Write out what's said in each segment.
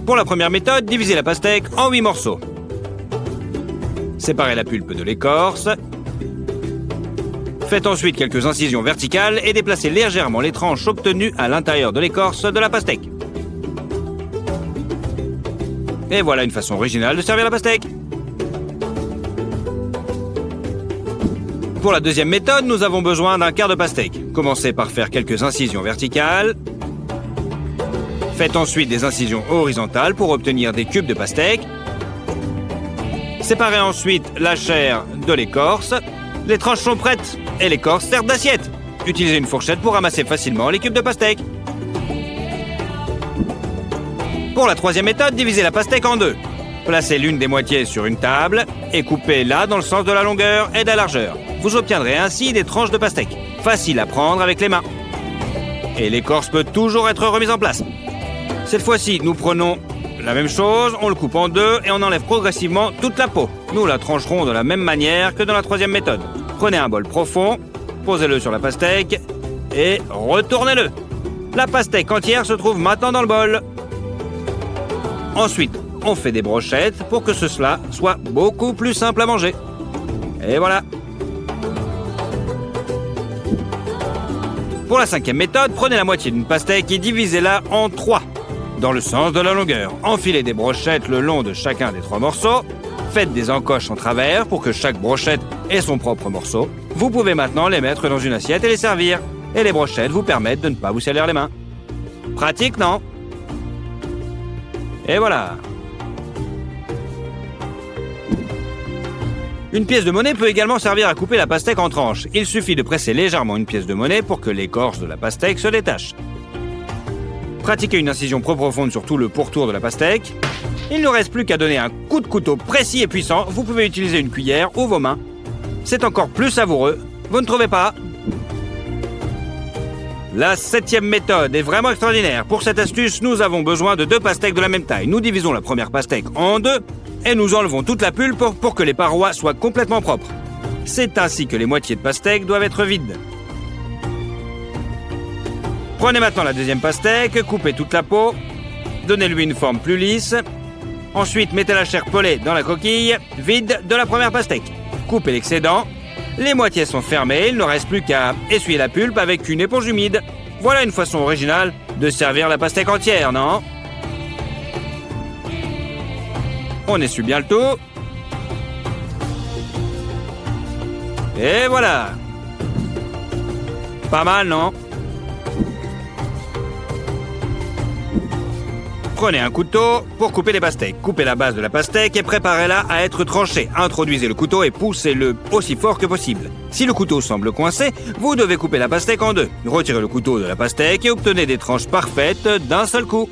Pour la première méthode, divisez la pastèque en 8 morceaux. Séparez la pulpe de l'écorce. Faites ensuite quelques incisions verticales et déplacez légèrement les tranches obtenues à l'intérieur de l'écorce de la pastèque. Et voilà une façon originale de servir la pastèque. Pour la deuxième méthode, nous avons besoin d'un quart de pastèque. Commencez par faire quelques incisions verticales. Faites ensuite des incisions horizontales pour obtenir des cubes de pastèque. Séparez ensuite la chair de l'écorce. Les tranches sont prêtes et l'écorce sert d'assiette. Utilisez une fourchette pour ramasser facilement les cubes de pastèque. Pour la troisième méthode, divisez la pastèque en deux. Placez l'une des moitiés sur une table et coupez-la dans le sens de la longueur et de la largeur. Vous obtiendrez ainsi des tranches de pastèque, faciles à prendre avec les mains. Et l'écorce peut toujours être remise en place. Cette fois-ci, nous prenons la même chose, on le coupe en deux et on enlève progressivement toute la peau. Nous la trancherons de la même manière que dans la troisième méthode. Prenez un bol profond, posez-le sur la pastèque et retournez-le. La pastèque entière se trouve maintenant dans le bol. Ensuite, on fait des brochettes pour que cela soit beaucoup plus simple à manger. Et voilà. Pour la cinquième méthode, prenez la moitié d'une pastèque et divisez-la en 3, dans le sens de la longueur. Enfilez des brochettes le long de chacun des 3 morceaux. Faites des encoches en travers pour que chaque brochette ait son propre morceau. Vous pouvez maintenant les mettre dans une assiette et les servir. Et les brochettes vous permettent de ne pas vous salir les mains. Pratique, non? Et voilà. Une pièce de monnaie peut également servir à couper la pastèque en tranches. Il suffit de presser légèrement une pièce de monnaie pour que l'écorce de la pastèque se détache. Pratiquez une incision profonde sur tout le pourtour de la pastèque. Il ne reste plus qu'à donner un coup de couteau précis et puissant. Vous pouvez utiliser une cuillère ou vos mains. C'est encore plus savoureux. Vous ne trouvez pas? La 7e méthode est vraiment extraordinaire. Pour cette astuce, nous avons besoin de 2 pastèques de la même taille. Nous divisons la première pastèque en 2 et nous enlevons toute la pulpe pour que les parois soient complètement propres. C'est ainsi que les moitiés de pastèque doivent être vides. Prenez maintenant la deuxième pastèque, coupez toute la peau, donnez-lui une forme plus lisse. Ensuite, mettez la chair pelée dans la coquille vide de la première pastèque. Coupez l'excédent. Les moitiés sont fermées, il ne reste plus qu'à essuyer la pulpe avec une éponge humide. Voilà une façon originale de servir la pastèque entière, non? On essuie bien le tout. Et voilà. Pas mal, non? Prenez un couteau pour couper les pastèques. Coupez la base de la pastèque et préparez-la à être tranchée. Introduisez le couteau et poussez-le aussi fort que possible. Si le couteau semble coincé, vous devez couper la pastèque en 2. Retirez le couteau de la pastèque et obtenez des tranches parfaites d'un seul coup.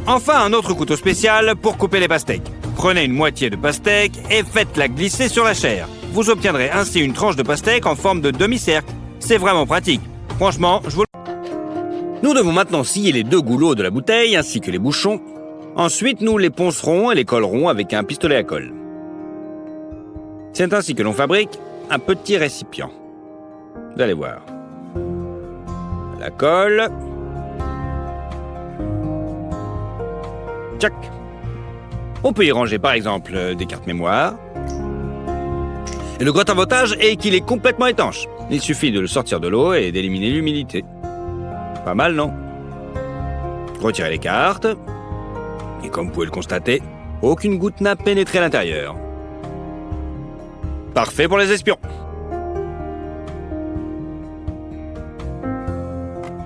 Enfin, un autre couteau spécial pour couper les pastèques. Prenez une moitié de pastèque et faites-la glisser sur la chair. Vous obtiendrez ainsi une tranche de pastèque en forme de demi-cercle. C'est vraiment pratique. Franchement, je vous... Nous devons maintenant scier les 2 goulots de la bouteille ainsi que les bouchons. Ensuite, nous les poncerons et les collerons avec un pistolet à colle. C'est ainsi que l'on fabrique un petit récipient. Vous allez voir. La colle. Tchac. On peut y ranger par exemple des cartes mémoire. Et le gros avantage est qu'il est complètement étanche. Il suffit de le sortir de l'eau et d'éliminer l'humidité. Pas mal, non? Retirez les cartes. Et comme vous pouvez le constater, aucune goutte n'a pénétré à l'intérieur. Parfait pour les espions.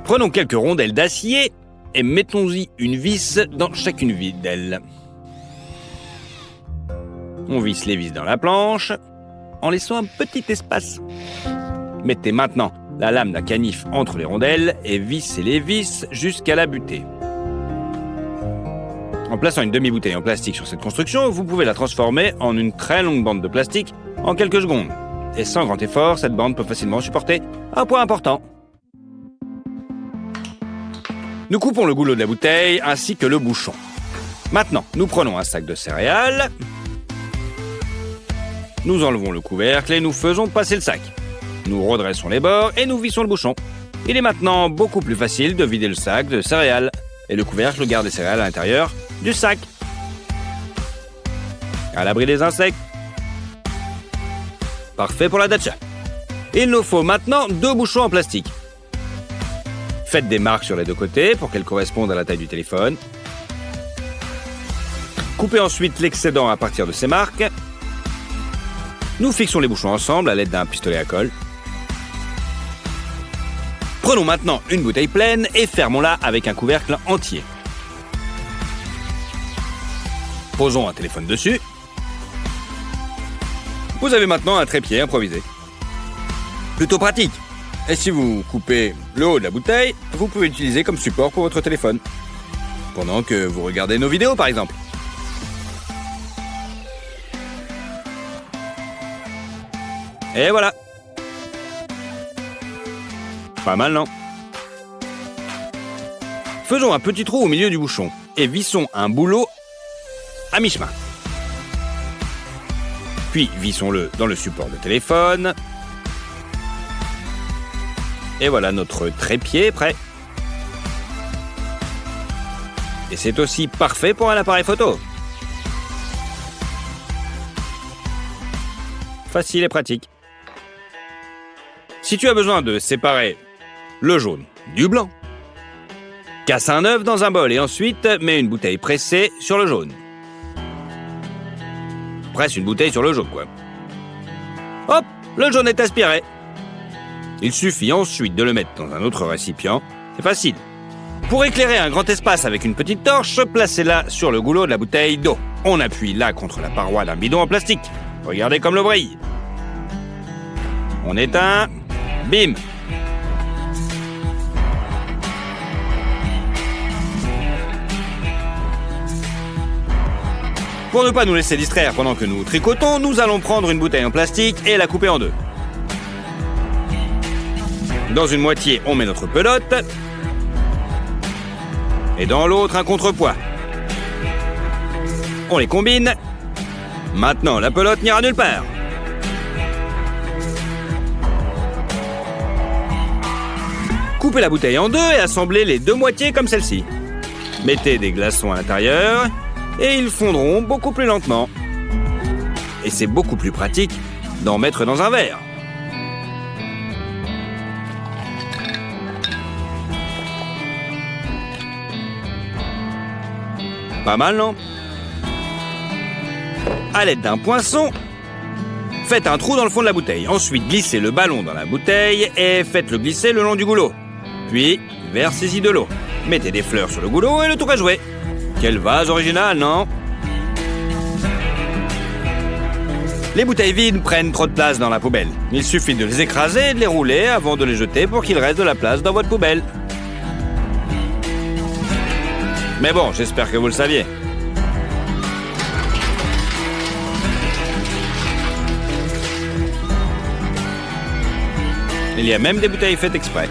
Prenons quelques rondelles d'acier et mettons-y une vis dans chacune d'elles. On visse les vis dans la planche en laissant un petit espace. Mettez maintenant la lame d'un canif entre les rondelles et vissez les vis jusqu'à la butée. En plaçant une demi-bouteille en plastique sur cette construction, vous pouvez la transformer en une très longue bande de plastique en quelques secondes. Et sans grand effort, cette bande peut facilement supporter un poids important. Nous coupons le goulot de la bouteille ainsi que le bouchon. Maintenant, nous prenons un sac de céréales. Nous enlevons le couvercle et nous faisons passer le sac. Nous redressons les bords et nous vissons le bouchon. Il est maintenant beaucoup plus facile de vider le sac de céréales. Et le couvercle garde les céréales à l'intérieur du sac. À l'abri des insectes. Parfait pour la datcha. Il nous faut maintenant 2 bouchons en plastique. Faites des marques sur les 2 côtés pour qu'elles correspondent à la taille du téléphone. Coupez ensuite l'excédent à partir de ces marques. Nous fixons les bouchons ensemble à l'aide d'un pistolet à colle. Prenons maintenant une bouteille pleine et fermons-la avec un couvercle entier. Posons un téléphone dessus. Vous avez maintenant un trépied improvisé. Plutôt pratique. Et si vous coupez le haut de la bouteille, vous pouvez l'utiliser comme support pour votre téléphone. Pendant que vous regardez nos vidéos, par exemple. Et voilà. Pas mal, non? Faisons un petit trou au milieu du bouchon et vissons un boulot à mi-chemin. Puis vissons-le dans le support de téléphone. Et voilà notre trépied prêt. Et c'est aussi parfait pour un appareil photo. Facile et pratique. Si tu as besoin de séparer le jaune du blanc, casse un œuf dans un bol et ensuite mets une bouteille pressée sur le jaune. Presse une bouteille sur le jaune, quoi. Hop, le jaune est aspiré. Il suffit ensuite de le mettre dans un autre récipient. C'est facile. Pour éclairer un grand espace avec une petite torche, placez-la sur le goulot de la bouteille d'eau. On appuie là contre la paroi d'un bidon en plastique. Regardez comme le brille. On éteint. Bim. Pour ne pas nous laisser distraire pendant que nous tricotons, nous allons prendre une bouteille en plastique et la couper en 2. Dans une moitié, on met notre pelote. Et dans l'autre, un contrepoids. On les combine. Maintenant, la pelote n'ira nulle part. Coupez la bouteille en 2 et assemblez les 2 moitiés comme celle-ci. Mettez des glaçons à l'intérieur et ils fondront beaucoup plus lentement. Et c'est beaucoup plus pratique d'en mettre dans un verre. Pas mal, non? À l'aide d'un poinçon, faites un trou dans le fond de la bouteille. Ensuite, glissez le ballon dans la bouteille et faites-le glisser le long du goulot. Puis, versez-y de l'eau. Mettez des fleurs sur le goulot et le tour est joué. Quel vase original, non? Les bouteilles vides prennent trop de place dans la poubelle. Il suffit de les écraser et de les rouler avant de les jeter pour qu'il reste de la place dans votre poubelle. Mais bon, j'espère que vous le saviez. Il y a même des bouteilles faites exprès.